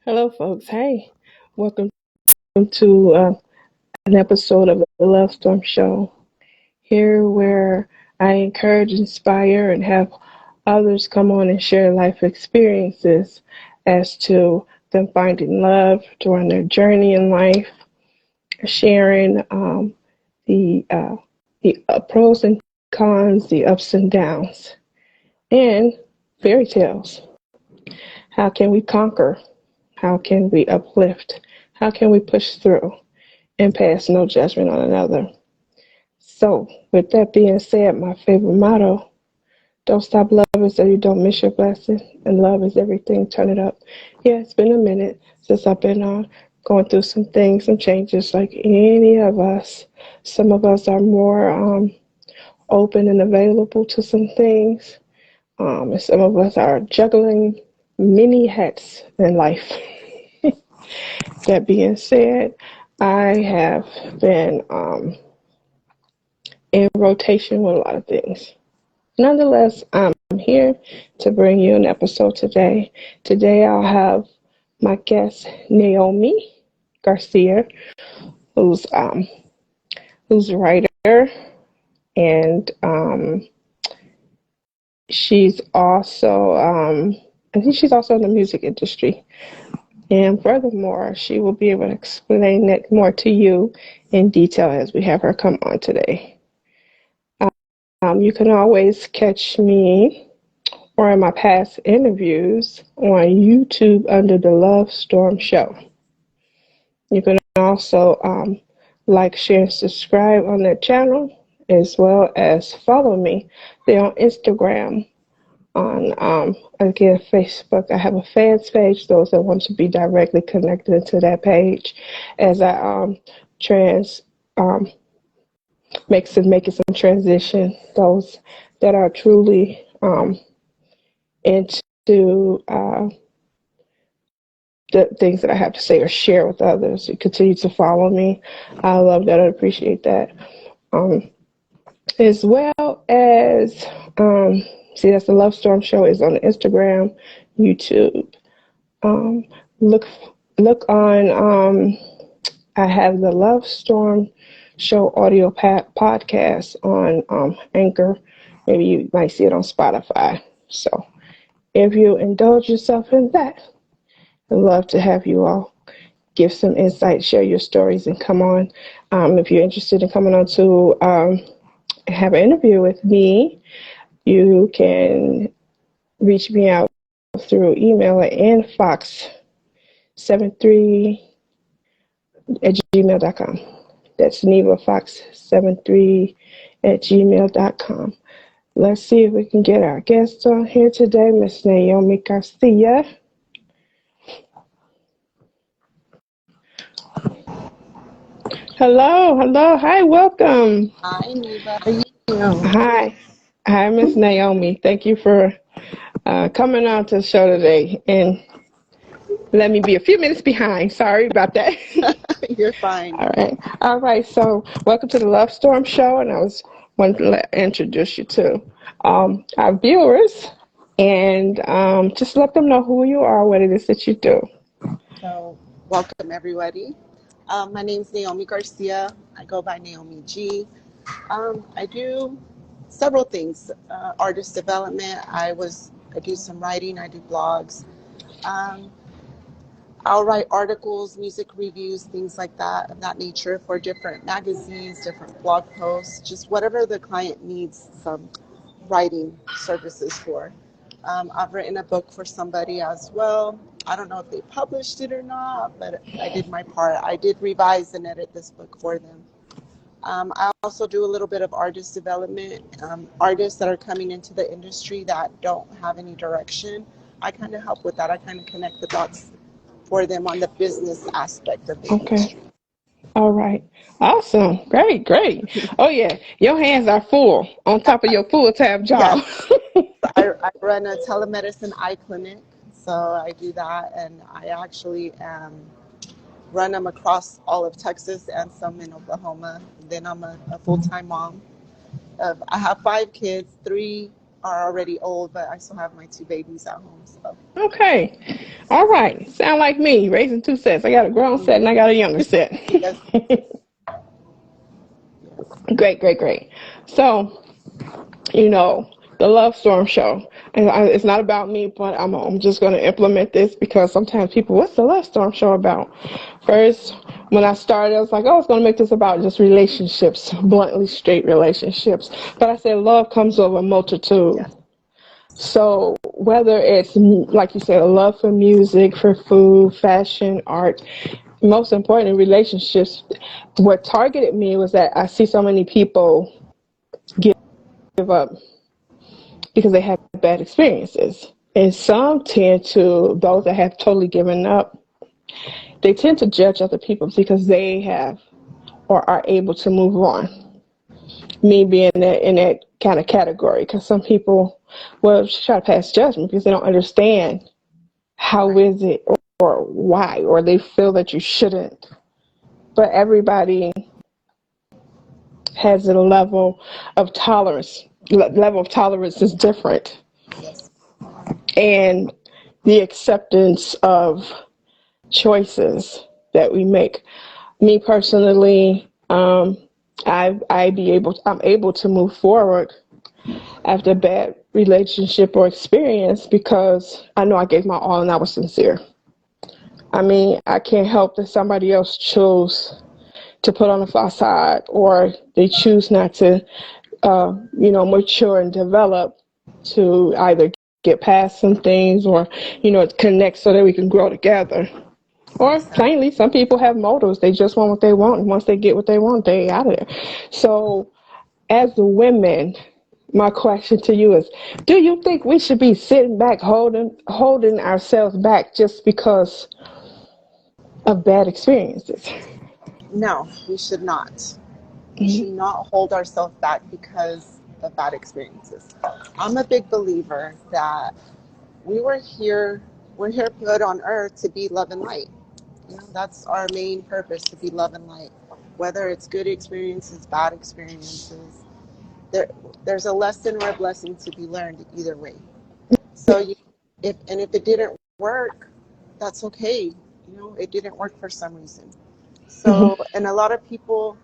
Hello, folks. Hey, welcome to an episode of the Love Storm Show. Here, where I encourage, inspire, and have others come on and share life experiences as to them finding love during their journey in life, sharing the pros and cons, the ups and downs, and fairy tales. How can we conquer? How can we uplift? How can we push through and pass no judgment on another? So, with that being said, my favorite motto: don't stop loving so you don't miss your blessing. And love is everything. Turn it up. Yeah, it's been a minute since I've been going through some things, some changes like any of us. Some of us are more open and available to some things. And some of us are juggling many hats in life. That being said, I have been in rotation with a lot of things. Nonetheless, I'm here to bring you an episode today. Today I'll have my guest Naomi Garcia, who's a writer, and she's also I think she's also in the music industry. And furthermore, she will be able to explain it more to you in detail as we have her come on today. You can always catch me or in my past interviews on YouTube under the Love Storm Show. You can also like, share, and subscribe on that channel, as well as follow me. They're on Instagram, on again Facebook. I have a fans page. Those that want to be directly connected to that page, as I trans making some transition. Those that are truly into the things that I have to say or share with others. You continue to follow me. I love that. I appreciate that. As well as see, that's the Love Storm Show is on Instagram, YouTube. Look on. I have the Love Storm Show audio podcast on Anchor. Maybe you might see it on Spotify. So if you indulge yourself in that, I'd love to have you all give some insight, share your stories, and come on. If you're interested in coming on to have an interview with me, you can reach me out through email at nfox73@gmail.com. That's nevafox73@gmail.com. Let's see if we can get our guest on here today, Miss Naomi Garcia. Hello, hi, welcome. Hi, Neva. How are you? Hi, Miss Naomi. Thank you for coming on to the show today, and let me be a few minutes behind. Sorry about that. You're fine. All right. So, welcome to the Love Storm Show, and I wanted to introduce you to our viewers, and just let them know who you are, what it is that you do. So, welcome everybody. My name's Naomi Garcia. I go by Naomi G. I do several things. Artist development. I do some writing. I do blogs. I'll write articles, music reviews, things like that, of that nature, for different magazines, different blog posts, just whatever the client needs some writing services for. I've written a book for somebody as well. I don't know if they published it or not, but I did my part. I did revise and edit this book for them. I also do a little bit of artist development. Artists that are coming into the industry that don't have any direction, I kind of help with that. I kind of connect the dots for them on the business aspect of the industry. All right. Awesome. Great. Oh, yeah. Your hands are full on top of your full-time job. Yes. I run a telemedicine eye clinic, so I do that, and I actually run them across all of Texas and some in Oklahoma. Then I'm a full-time mom. I have 5 kids. 3 are already old, but I still have my two babies at home. So Okay. All right. Sound like me, raising two sets. I got a grown set and I got a younger set. yes, yes, Great, great, great. So, you know, the Love Storm show. And it's not about me, but I'm just going to implement this because sometimes people, what's the Love Storm show about? First, when I started, I was like, oh, I was going to make this about just relationships, bluntly straight relationships. But I said love comes over a multitude. yes, So whether it's, like you said, a love for music, for food, fashion, art, most important in relationships, what targeted me was that I see so many people give up because they have bad experiences. And some tend to, those that have totally given up, they tend to judge other people because they have or are able to move on. Me being in that kind of category, because some people will try to pass judgment because they don't understand how right, is it or why, or they feel that you shouldn't. But everybody has a level of tolerance. Level of tolerance is different, yes, and the acceptance of choices that we make. Me personally, I'm able to move forward after a bad relationship or experience because I know I gave my all and I was sincere. I mean, I can't help that somebody else chose to put on a facade or they choose not to, mature and develop to either get past some things or, connect so that we can grow together. Or exactly. plainly, some people have motives. They just want what they want. And once they get what they want, they out of there. So as the women, my question to you is, do you think we should be sitting back holding ourselves back just because of bad experiences? No, we should not. We should Mm-hmm. not hold ourselves back because of bad experiences. I'm a big believer that we were here, we're here put on earth to be love and light. That's our main purpose, to be love and light. Whether it's good experiences, bad experiences, there, there's a lesson or a blessing to be learned either way. So if it didn't work, that's okay. It didn't work for some reason. So, Mm-hmm. and a lot of people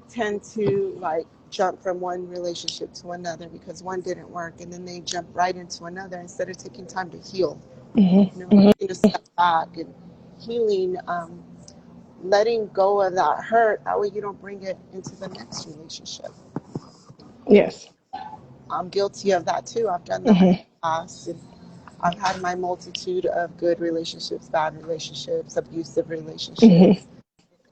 tend to like jump from one relationship to another because one didn't work, and then they jump right into another instead of taking time to heal. Mm-hmm. Taking a step back and healing, letting go of that hurt. That way, you don't bring it into the next relationship. Yes. I'm guilty of that too. I've done that in Mm-hmm. the past, and I've had my multitude of good relationships, bad relationships, abusive Mm-hmm. relationships,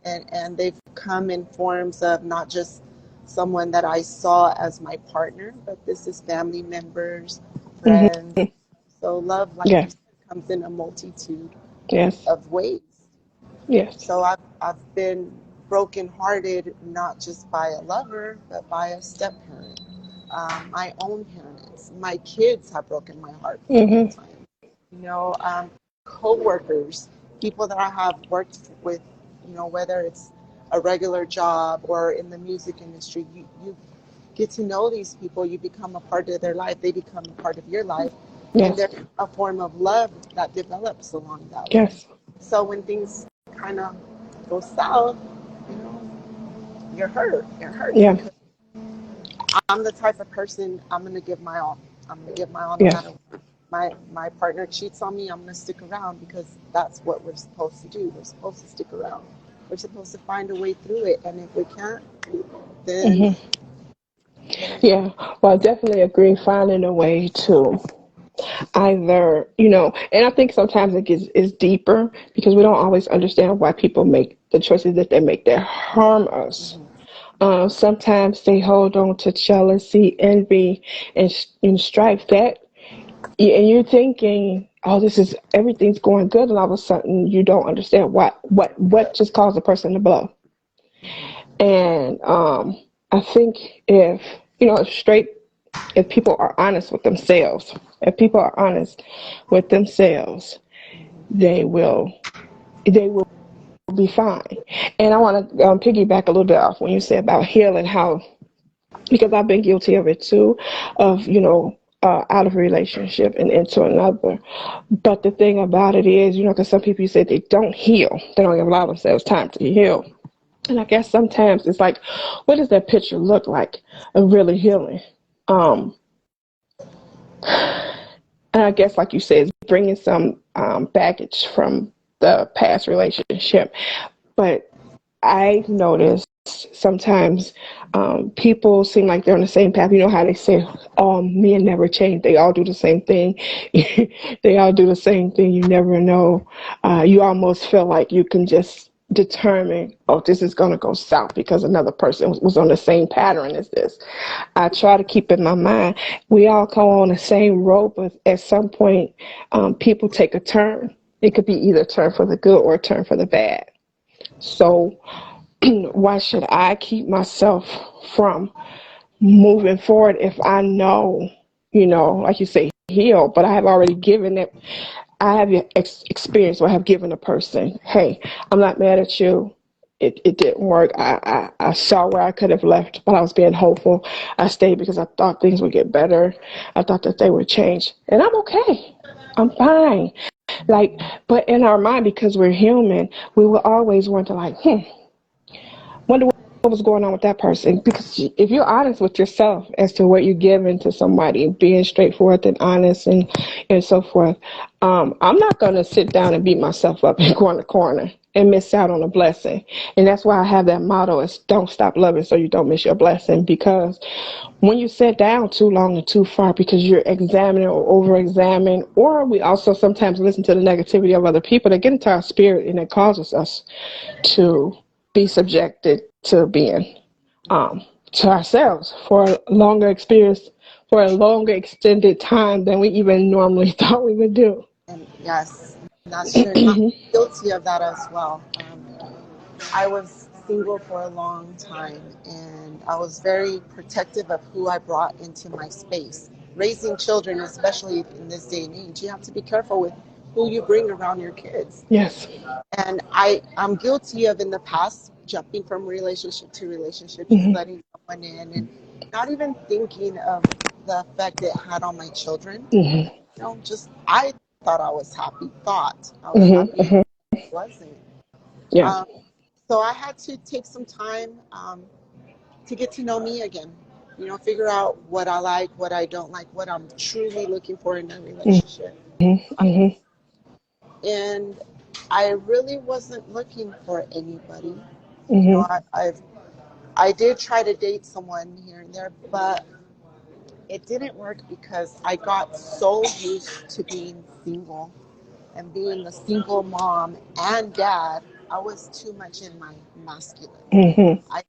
and they've come in forms of not just someone that I saw as my partner, but this is family members, Mm-hmm. friends. So love, like you Yes. said, comes in a multitude Yes. of ways. Yes. So I've been brokenhearted not just by a lover, but by a step parent, my own parents. My kids have broken my heart plenty of Mm-hmm. times. Co-workers, people that I have worked with, whether it's a regular job or in the music industry, you get to know these people, you become a part of their life, they become a part of your life, and Yes. there's a form of love that develops along that way. Yes. So when things kind of go south, you know, you're hurt. It hurts Yeah. because I'm the type of person, I'm gonna give my all. I'm gonna give my all no Yes. matter what. My partner cheats on me, I'm gonna stick around because that's what we're supposed to do. We're supposed to stick around. We're supposed to find a way through it, and if we can't, then Mm-hmm. Yeah. Well, I definitely agree. Finding a way to either, and I think sometimes it gets is deeper because we don't always understand why people make the choices that they make that harm us. mhm, Sometimes they hold on to jealousy, envy, and strife. And you're thinking, oh, this is everything's going good, and all of a sudden you don't understand what just caused the person to blow. mhm, And I think if people are honest with themselves, if people are honest with themselves, mhm. they will be fine. And I want to piggyback a little bit off when you said about healing, how because I've been guilty of it too, of out of a relationship and into another. But the thing about it is, because some people, you say they don't heal, they don't allow themselves time to heal. And I guess sometimes it's like, what does that picture look like of really healing? Um, and I guess, like you said, bringing some baggage from the past relationship. But I noticed sometimes people seem like they're on the same path. You know how they say, men never change. They all do the same thing. They all do the same thing. You never know. You almost feel like you can just determine, oh, this is going to go south because another person was on the same pattern as this. I try to keep in my mind, we all come on the same road, but at some point, people take a turn. It could be either a turn for the good or a turn for the bad. So why should I keep myself from moving forward if I know, like you say, heal, but I have already given it. I have experience where I have given a person, hey, I'm not mad at you. It didn't work. I saw where I could have left, but I was being hopeful. I stayed because I thought things would get better. I thought that they would change. And I'm okay. I'm fine. Like, but in our mind, because we're human, we will always want to like, wonder what was going on with that person. Because if you're honest with yourself as to what you're giving to somebody, being straightforward and honest and so forth, I'm not going to sit down and beat myself up and go in the corner and miss out on a blessing. And that's why I have that motto is don't stop loving so you don't miss your blessing. Because when you sit down too long and too far because you're examining or over-examining, or we also sometimes listen to the negativity of other people that get into our spirit and it causes us to be subjected to being to ourselves for a longer experience, for a longer extended time than we even normally thought we would do. And yes, that's true. And I'm guilty of that as well. I was single for a long time, and I was very protective of who I brought into my space. Raising children, especially in this day and age, you have to be careful with who you bring around your kids. Yes. And I'm guilty of in the past jumping from relationship to relationship, just letting someone in and not even thinking of the effect it had on my children. Just I thought I was happy, thought I was happy, it wasn't. Yeah. Um, so I had to take some time to get to know me again. Figure out what I like, what I don't like, what I'm truly looking for in a relationship. And I really wasn't looking for anybody. I did try to date someone here and there, but it didn't work because I got so used to being single and being the single mom and dad. I was too much in my masculine. I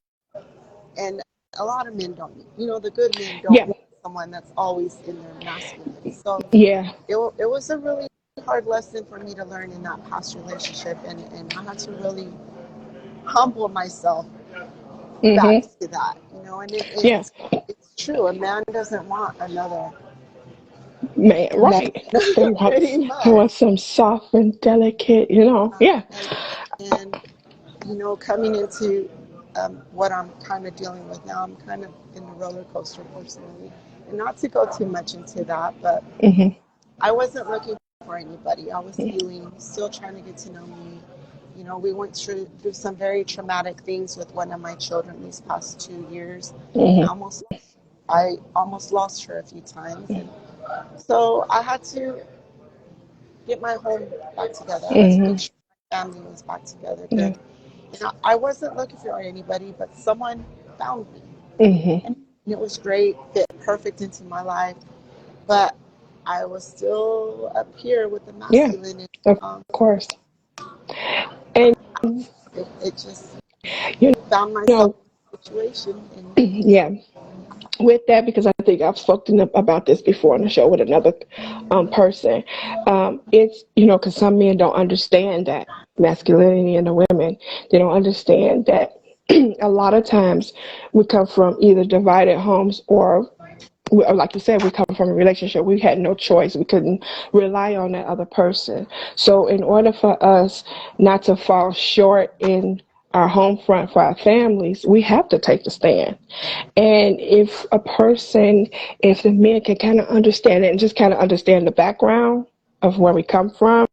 and a lot of men don't. The good men don't Yeah. want someone that's always in their masculine. So Yeah. it was a really hard lesson for me to learn in that past relationship, and I had to really humble myself back to that. And Yeah. it's true. A man doesn't want another Man, man, right. They want, pretty they much. want some soft and delicate, yeah. And coming into what I'm kind of dealing with now, I'm kind of in the roller coaster personally. And not to go too much into that, but I wasn't looking for anybody. I was healing, still trying to get to know me. We went through some very traumatic things with one of my children these past 2 years. I almost lost her a few times. And so I had to get my home back together. I had to make sure my family was back together Yeah. good. And I wasn't looking for anybody, but someone found me. And it was great, fit perfect into my life. But I was still up here with the Yeah. masculine. And, Of course. And it just you found myself know, in a situation. And yeah. With that, because I think I've spoken about this before on the show with another person. It's, because some men don't understand that masculinity in the women. They don't understand that a lot of times we come from either divided homes or like you said, we come from a relationship. We had no choice. We couldn't rely on that other person. So in order for us not to fall short in our home front for our families, we have to take the stand. And if the men can kind of understand it and just kind of understand the background of where we come from,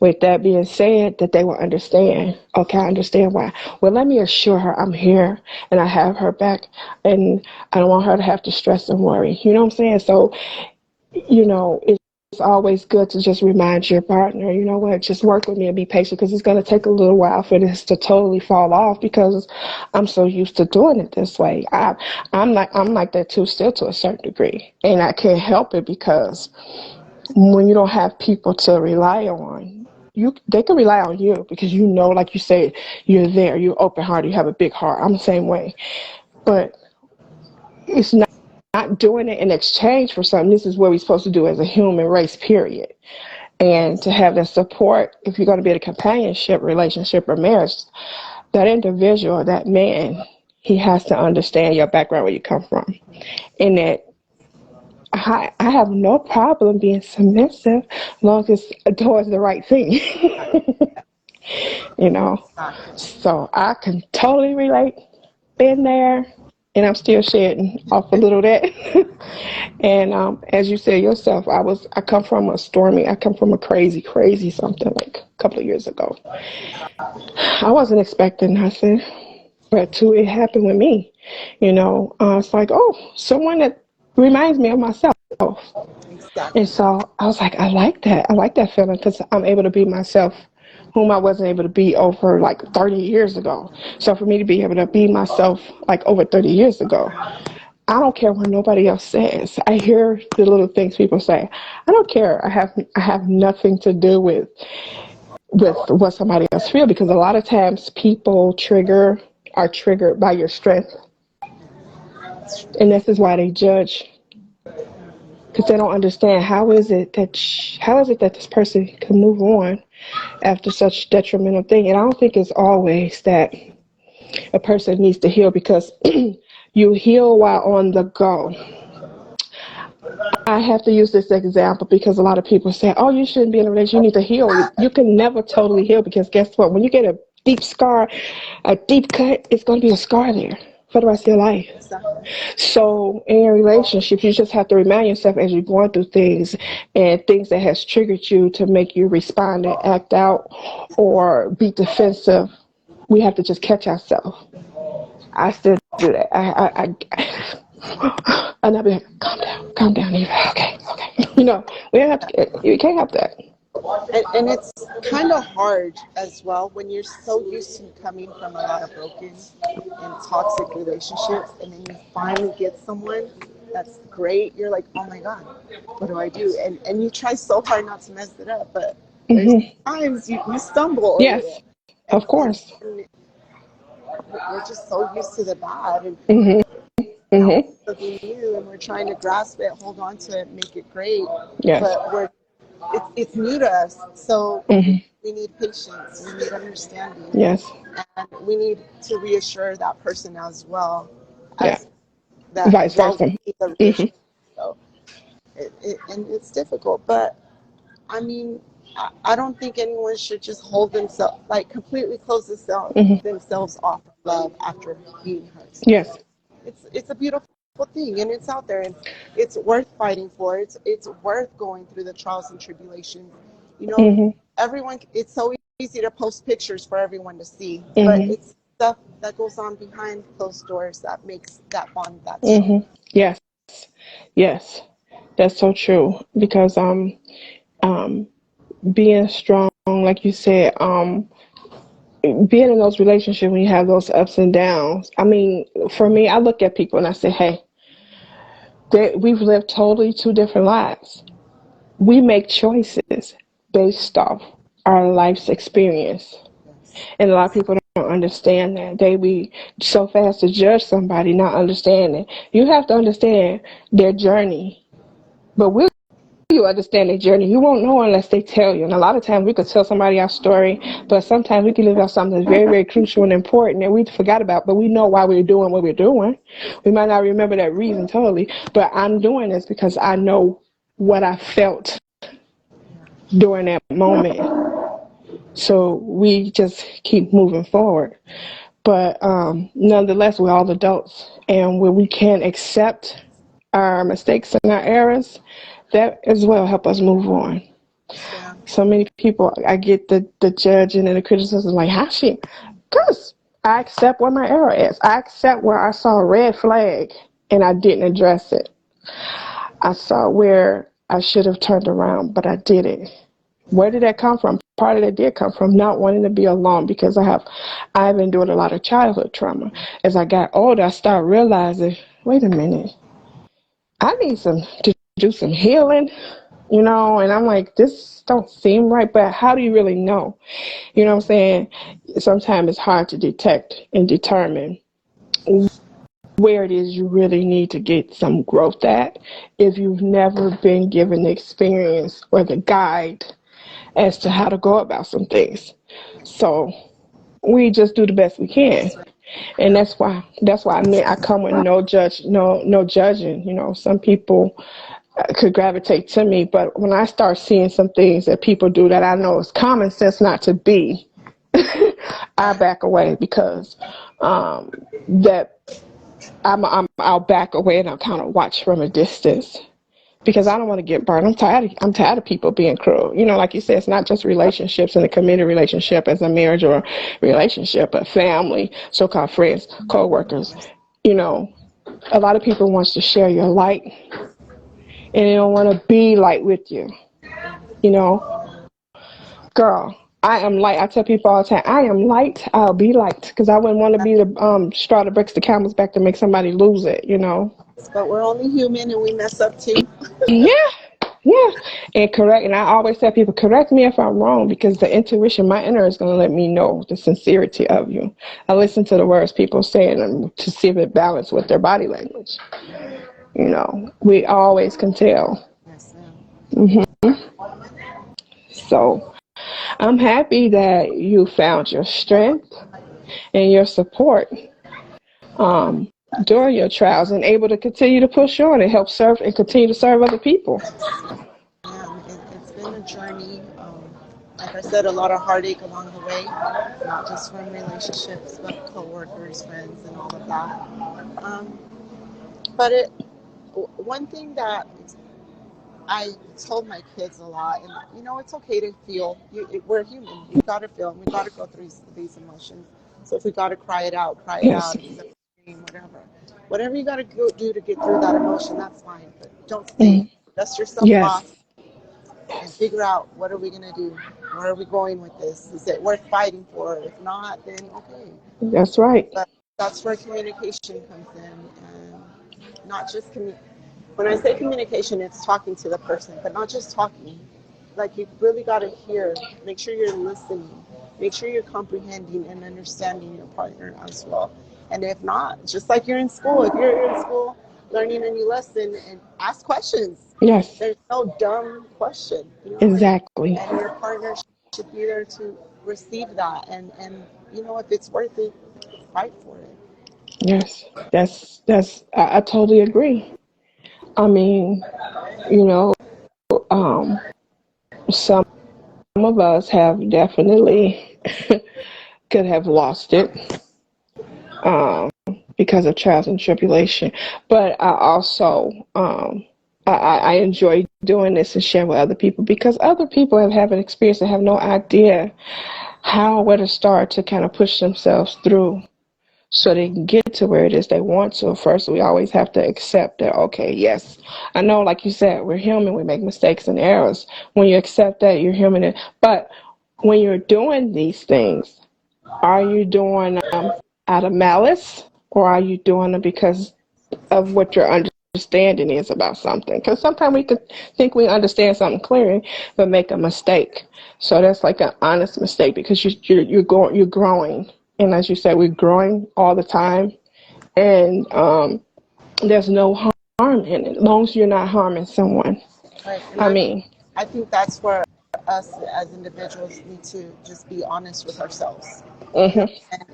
with that being said, that they will understand. Okay, I understand why. Well, let me assure her I'm here and I have her back, and I don't want her to have to stress and worry. You know what I'm saying? So, it's always good to just remind your partner, you know what, just work with me and be patient, because it's going to take a little while for this to totally fall off, because I'm so used to doing it this way. I'm like that too, still, to a certain degree, and I can't help it, because when you don't have people to rely on, they can rely on you, because like you said, you're there, you're open hearted, you have a big heart. I'm the same way, but it's not doing it in exchange for something. This is what we're supposed to do as a human race, period. And to have that support, if you're going to be in a companionship relationship or marriage, that individual, that man, he has to understand your background, where you come from, and that I have no problem being submissive as long as it's towards the right thing. you know. Exactly. So I can totally relate. Been there, and I'm still shedding off a little of that. And as you said yourself, I come from a crazy, crazy something like a couple of years ago. I wasn't expecting nothing, but it happened with me. It's like, oh, someone that reminds me of myself. And Exactly. so I was like, I like that. I like that feeling, because I'm able to be myself, whom I wasn't able to be over like 30 years ago. So for me to be able to be myself like over 30 years ago, I don't care what nobody else says. I hear the little things people say. I don't care. I have nothing to do with what somebody else feel, because a lot of times people are triggered by your strength, and this is why they judge, because they don't understand how is it that this person can move on after such detrimental thing. And I don't think it's always that a person needs to heal, because you heal while on the go. I have to use this example because a lot of people say, oh, you shouldn't be in a relationship, you need to heal. You can never totally heal, because guess what? When you get a deep scar, a deep cut, it's going to be a scar there for the rest of your life. Exactly. So in your relationships, you just have to remind yourself as you're going through things, and things that has triggered you to make you respond and act out or be defensive. We have to just catch ourselves. I still do that. And I'll be like, calm down, Eva. Okay, okay. We have to. You can't help that. And it's kind of hard as well when you're so used to coming from a lot of broken and toxic relationships, and then you finally get someone that's great. You're like, oh my god, what do I do? And you try so hard not to mess it up, but there's Hmm. times you stumble a Yes, little, and, of and, course. and we're just so used to the bad, and Hmm. now Hmm. something new, and we're trying to grasp it, hold on to it, make it great, Yes. but it's new to us, so Hmm. we need patience, we need understanding, Yes. and we need to reassure that person as well, Yeah. as that Vice while versa. we need the Hmm. reassurance. So and it's difficult, but I mean, I don't think anyone should just hold themselves, like completely close Hmm. themselves off of love after being hurt so Yes. much. It's a beautiful thing, and it's out there, and it's worth fighting for. It's worth going through the trials and tribulations. You know, Hmm. everyone. It's so easy to post pictures for everyone to see, but Hmm. it's stuff that goes on behind closed doors that makes that bond that strong. Hmm. Yes. Yes. That's so true. Because um, being strong, like you said, being in those relationships when you have those ups and downs. I mean, for me, I look at people and I say, hey, we've lived totally two different lives. We make choices based off our life's experience. Yes. And a lot of people don't understand that. They be so fast to judge somebody, not understanding. You have to understand their journey. But will you understand their journey? You won't know unless they tell you. And a lot of times we could tell somebody our story, but sometimes we can leave out something that's very, very crucial and important that we forgot about, but we know why we're doing what we're doing. We might not remember that reason totally, but I'm doing this because I know what I felt during that moment. So we just keep moving forward. But nonetheless, we're all adults, and when we can accept our mistakes and our errors, that as well help us move on. Yeah. So many people, I get the judging and the criticism, like, how she, because I accept where my error is. I accept where I saw a red flag and I didn't address it. I saw where I should have turned around, but I didn't. Where did that come from? Part of that did come from not wanting to be alone, because I've endured a lot of childhood trauma. As I got older, I started realizing, wait a minute, I need to do some healing, and I'm like, this don't seem right, but how do you really know? You know what I'm saying? Sometimes it's hard to detect and determine where it is you really need to get some growth at if you've never been given the experience or the guide as to how to go about some things. So we just do the best we can. That's right. And that's why I come with no judging. Some people could gravitate to me, but when I start seeing some things that people do that I know is common sense not to be, I back away, because that I'll back away and I'll kind of watch from a distance, because I don't want to get burned. I'm tired of people being cruel. Like you said, it's not just relationships in a committed relationship as a marriage or a relationship, but family, so-called friends, co-workers. You know, a lot of people wants to share your light, and they don't want to be light with you. You know, girl, I am light. I tell people all the time, I am light. I'll be light, because I wouldn't want to be the straw that breaks the camel's back to make somebody lose it. But we're only human and we mess up too. Yeah, yeah, and correct. And I always tell people, correct me if I'm wrong, because the intuition, my inner, is going to let me know the sincerity of you. I listen to the words people say and to see if it balances with their body language. We always can tell. Yes, ma'am. So I'm happy that you found your strength and your support um, during your trials, and able to continue to push on and help serve and continue to serve other people. Yes, ma'am. It's been a journey. Like I said, a lot of heartache along the way, not just from relationships, but coworkers, friends, and all of that. Um, but one thing that I told my kids a lot, and it's okay to feel. We're human. We got to feel, and we got to go through these emotions. So if we got to cry it out, cry it Yes, out. If we gotta scream, whatever you got to do to get through that emotion, that's fine. But don't stay. Dust yourself off yes, and yes. figure out, what are we gonna do? Where are we going with this? Is it worth fighting for? If not, then okay. That's right. But that's where communication comes in, and not just when I say communication, it's talking to the person, but not just talking. Like, you really got to hear, make sure you're listening, make sure you're comprehending and understanding your partner as well. And if not, just like you're in school, if you're in school learning a new lesson, and ask questions. Yes, There's no dumb question, exactly. and your partner should be there to receive that. And if it's worth it, fight for it. Yes, I totally agree. I mean, you know, um, some of us have definitely could have lost it um, because of trials and tribulation. But I also I enjoy doing this and sharing with other people, because other people have an experience and have no idea where to start to kind of push themselves through, so they can get to where it is they want to. First, we always have to accept that, okay, yes, I know, like you said, we're human, we make mistakes and errors. When you accept that you're human, but when you're doing these things, are you doing them out of malice, or are you doing them because of what your understanding is about something? Because sometimes we could think we understand something clearly, but make a mistake. So that's like an honest mistake, because you're growing, and as you said, we're growing all the time, and there's no harm in it, as long as you're not harming someone. Right. And I I mean, I think that's where us as individuals need to just be honest with ourselves, hmm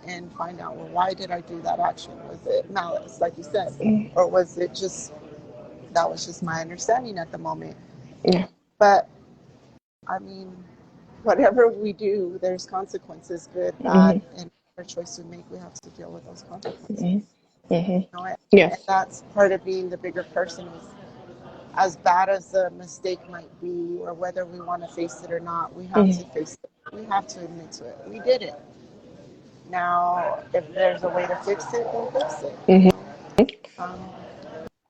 and find out, well, why did I do that action? Was it malice, like you said, or was it just that was just my understanding at the moment? yeah, But I mean, whatever we do, there's consequences, good, bad, Mhm. and whatever choice we make, we have to deal with those consequences. Mhm. Mhm. You know, and Yes. that's part of being the bigger person is as bad as the mistake might be, or whether we want to face it or not, we have to Mhm. face it. We have to admit to it. We did it. Now, if there's a way to fix it, then fix it. You Mhm. know. Um,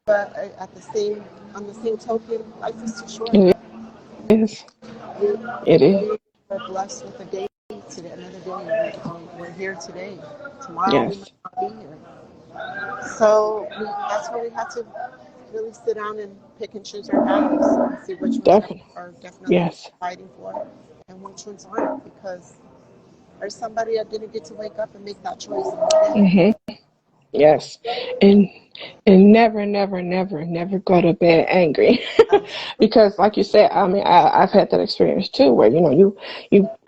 but at the same, on the same token, life is too short. It is. We, It is. we are blessed with a day today, another day. We're here today. Tomorrow we might Yes. not be here. So that's where we have to really sit down and pick and choose our battles and see which ones Definitely. are definitely Yes. fighting for and which ones aren't, because there's somebody that didn't get to wake up and make that choice and we did. Mhm. Yes. And never, never, never, never go to bed angry, because, like you said, I mean, I've had that experience too, where you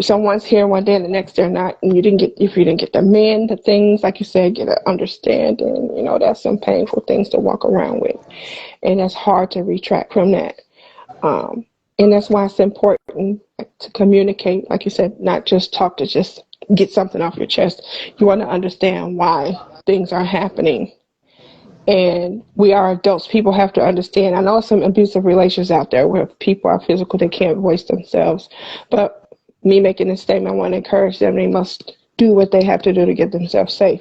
someone's here one day and the next they're not, and if you didn't get the men, the things like you said, get an understanding. That's some painful things to walk around with, and it's hard to retract from that. Um, and that's why it's important to communicate, like you said, not just talk to just get something off your chest. You want to understand why things are happening. And we are adults. People have to understand. I know some abusive relations out there where people are physical, they can't voice themselves. But me making this statement, I want to encourage them. They must do what they have to do to get themselves safe.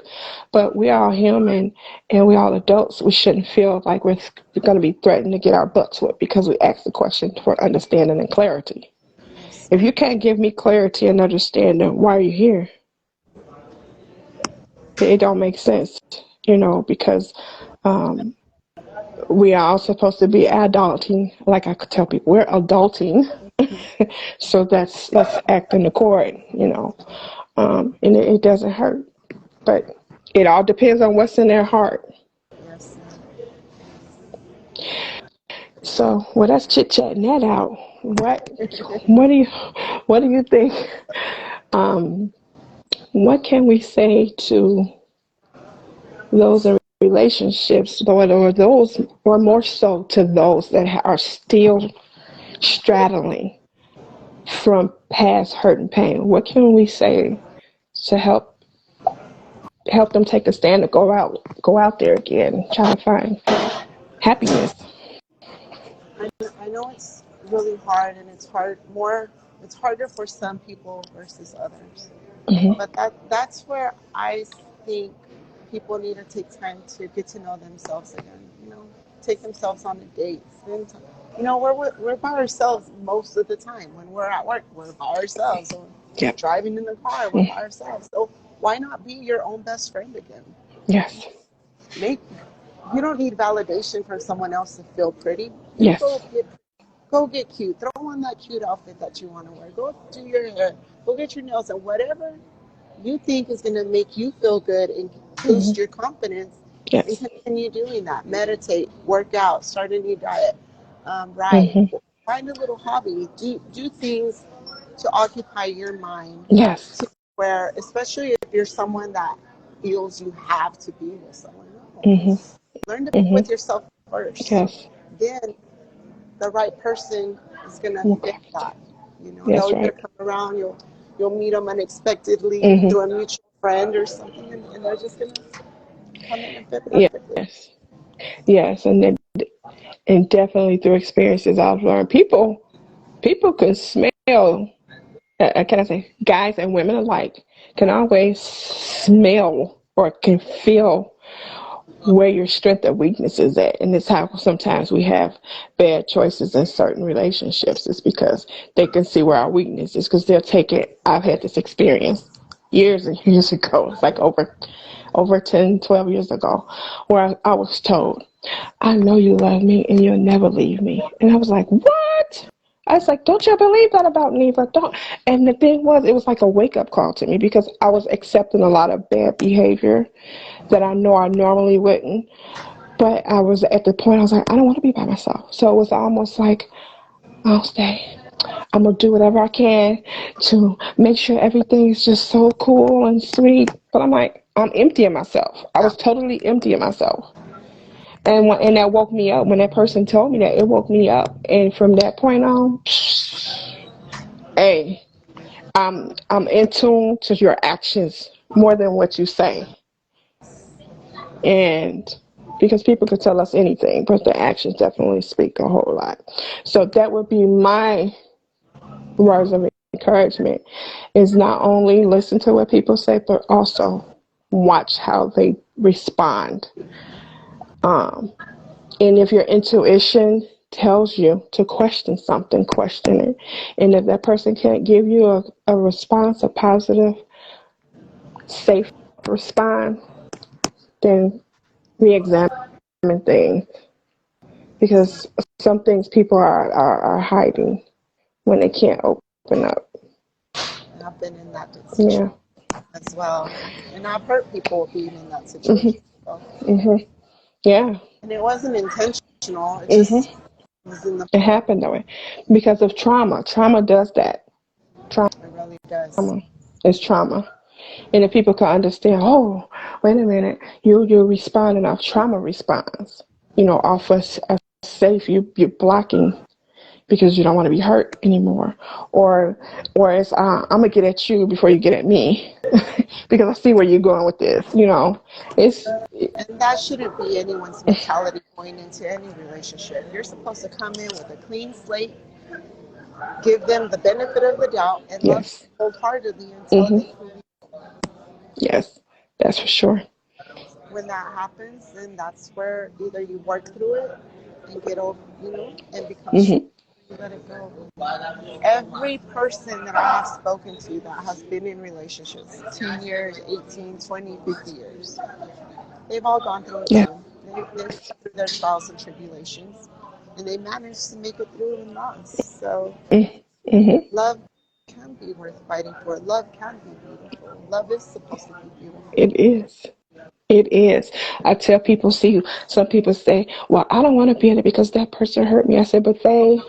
But we are all human and we all adults. We shouldn't feel like we're going to be threatened to get our butts whipped because we asked the question for understanding and clarity. Yes. If you can't give me clarity and understanding, why are you here? It don't make sense, because um, we are all supposed to be adulting. Like I could tell people, we're adulting. So let's act in accord. And it doesn't hurt, but it all depends on what's in their heart. Yes. So, well, that's chit chatting that out. What do you what do you think? Um, what can we say to those in relationships, or more so to those that are still straddling from past hurt and pain? What can we say to help them take a stand to go out there again, try to find happiness? I know it's really hard, and it's harder for some people versus others. Hmm. But that's where I think people need to take time to get to know themselves again. Take themselves on a date. Spend time. We're by ourselves most of the time. When we're at work, we're by ourselves. When we're Yep. driving in the car, we're by ourselves. So why not be your own best friend again? Yes. Make You don't need validation from someone else to feel pretty. You Yes. go get cute. Throw on that cute outfit that you want to wear. Go do your hair. Go get your nails, and whatever you think is going to make you feel good and Hmm. boost your confidence, and Yes. continue doing that. Meditate, work out, start a new diet, write, Hmm. find a little hobby. Do things to occupy your mind. Yes. To where, especially if you're someone that feels you have to be with someone. No, Hmm. learn to be Hmm. with yourself first. Yes. Then the right person is gonna fit Okay. that. That's They're gonna right. come around. You'll meet them unexpectedly Hmm. through a mutual friend or something, and they're just gonna come in and fit perfectly. Yes. Yes. And definitely through experiences I've learned, people can smell. Can I say guys and women alike can always smell or can feel where your strength or weakness is at. And it's how sometimes we have bad choices in certain relationships. It's because they can see where our weakness is, because they'll take it. I've had this experience years and years ago. It's like over 10, 12 years ago, where I was told, I know you love me and you'll never leave me. And I was like, what? I was like, don't you believe that about Neva? Don't. And the thing was, it was like a wake up call to me, because I was accepting a lot of bad behavior that I know I normally wouldn't. But I was at the point, I was like, I don't want to be by myself. So it was almost like, I'll stay. I'm going to do whatever I can to make sure everything's just so cool and sweet. But I'm like, I'm emptying myself. I Yeah. was totally emptying myself. And that woke me up. When that person told me that, it woke me up. And from that point on, hey. I'm in tune to your actions more than what you say. And because people could tell us anything, but the actions definitely speak a whole lot. So that would be my words of encouragement, is not only listen to what people say, but also watch how they respond. Um, and if your intuition tells you to question something, question it. And if that person can't give you a response, a positive, safe response, then re-examine things, because some things people are hiding when they can't open up. And I've been in that Yeah. situation as well. And I've hurt people being in that situation. Mhm. So. Mhm. Yeah. And it wasn't intentional. It Mhm. just was in the It moment. happened that way because of trauma. Trauma does that. It really does. Trauma is trauma. And if people can understand, oh, wait a minute, you're responding off trauma response. Off a safe, you're blocking because you don't want to be hurt anymore, or it's I'm gonna get at you before you get at me because I see where you're going with this. It's And that shouldn't be anyone's mentality going into any relationship. You're supposed to come in with a clean slate, give them the benefit of the doubt, and love yes, wholeheartedly until hmm they prove you. yes, that's for sure. When that happens, then that's where either you work through it and get over, and become strong. Hmm. You let it go. Every person that I have spoken to that has been in relationships 10 years, 18, 20, 50 years, they've all gone through it Yes. too. They've gone through their trials and tribulations, and they managed to make it through and last. So Mm-hmm. love can be worth fighting for. Love can be beautiful. Love is supposed to be beautiful. It is. It is. I tell people, see, some people say, well, I don't want to be in it because that person hurt me. I said, but they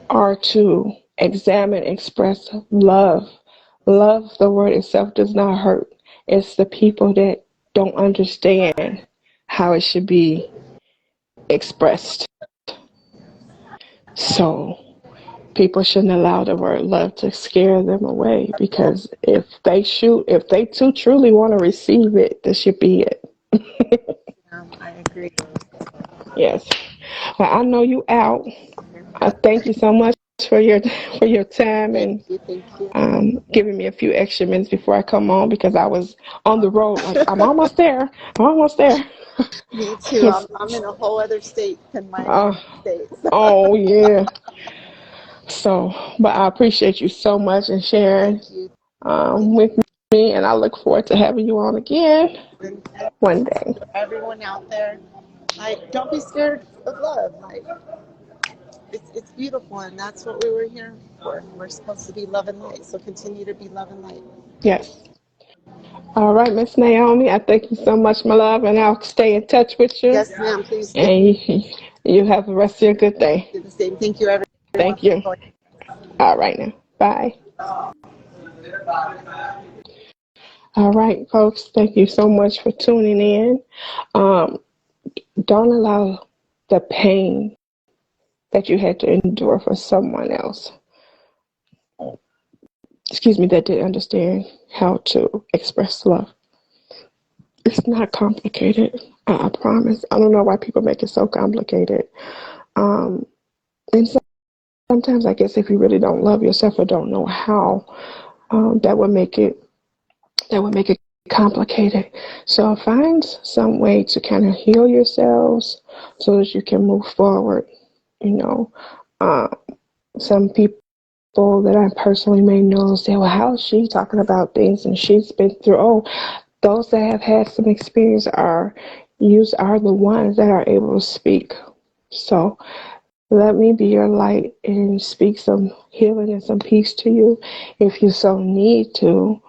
are to examine, express love. Love, the word itself, does not hurt. It's the people that don't understand how it should be expressed. So people shouldn't allow the word love to scare them away, because if they too truly want to receive it, this should be it. I agree. Yes. Well, I know you out. I thank you so much for your for your time Thank and you. Thank you. giving me a few extra minutes before I come on, because I was on the road like I'm almost there. I'm almost there. Me too. I'm in a whole other state than my uh, States. oh yeah. So, but I appreciate you so much and sharing Thank you. with me, and I look forward to having you on again And one day. everyone out there, like, don't be scared of love. Like, it's beautiful, and that's what we were here for. We're supposed to be love and light, so continue to be love and light. Yes. All right, Miss Naomi, I thank you so much, my love, and I'll stay in touch with you. Yes, ma'am. Please do. And you have the rest of your good day. Do the same. Thank you, everyone, Thank for you. joining. All right now. Bye. All right, folks. Thank you so much for tuning in. Um, don't allow the pain that you had to endure for someone else, excuse me, that didn't understand how to express love. It's not complicated. I promise. I don't know why people make it so complicated. Um, and sometimes I guess if you really don't love yourself or don't know how, that would make it complicated. So find some way to kind of heal yourselves so that you can move forward. You know, uh, some people that I personally may know say, well, how is she talking about things and she's been through? Oh, those that have had some experience are the ones that are able to speak. So let me be your light and speak some healing and some peace to you if you so need to,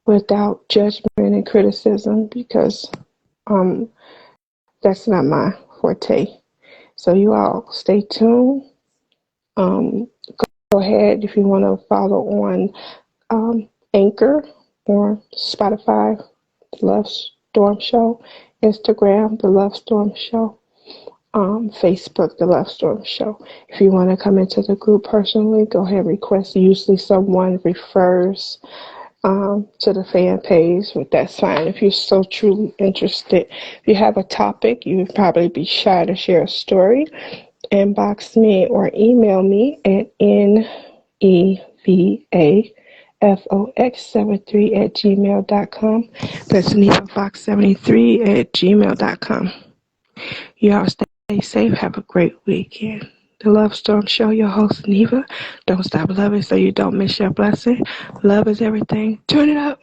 without judgment and criticism, because um, that's not my forte. So you all stay tuned. Um, Go ahead if you want to follow on Anchor or Spotify, The Love Storm Show, Instagram, The Love Storm Show. Facebook, The Love Storm Show. If you want to come into the group personally, go ahead and request. Usually someone refers to the fan page, but that's fine. If you're so truly interested, if you have a topic, you would probably be shy to share a story, inbox me or email me at nevafox73 That's nevafox73 You all stay safe. Have a great weekend. The Love Storm Show, your host, Neva. Don't stop loving so you don't miss your blessing. Love is everything. Turn it up.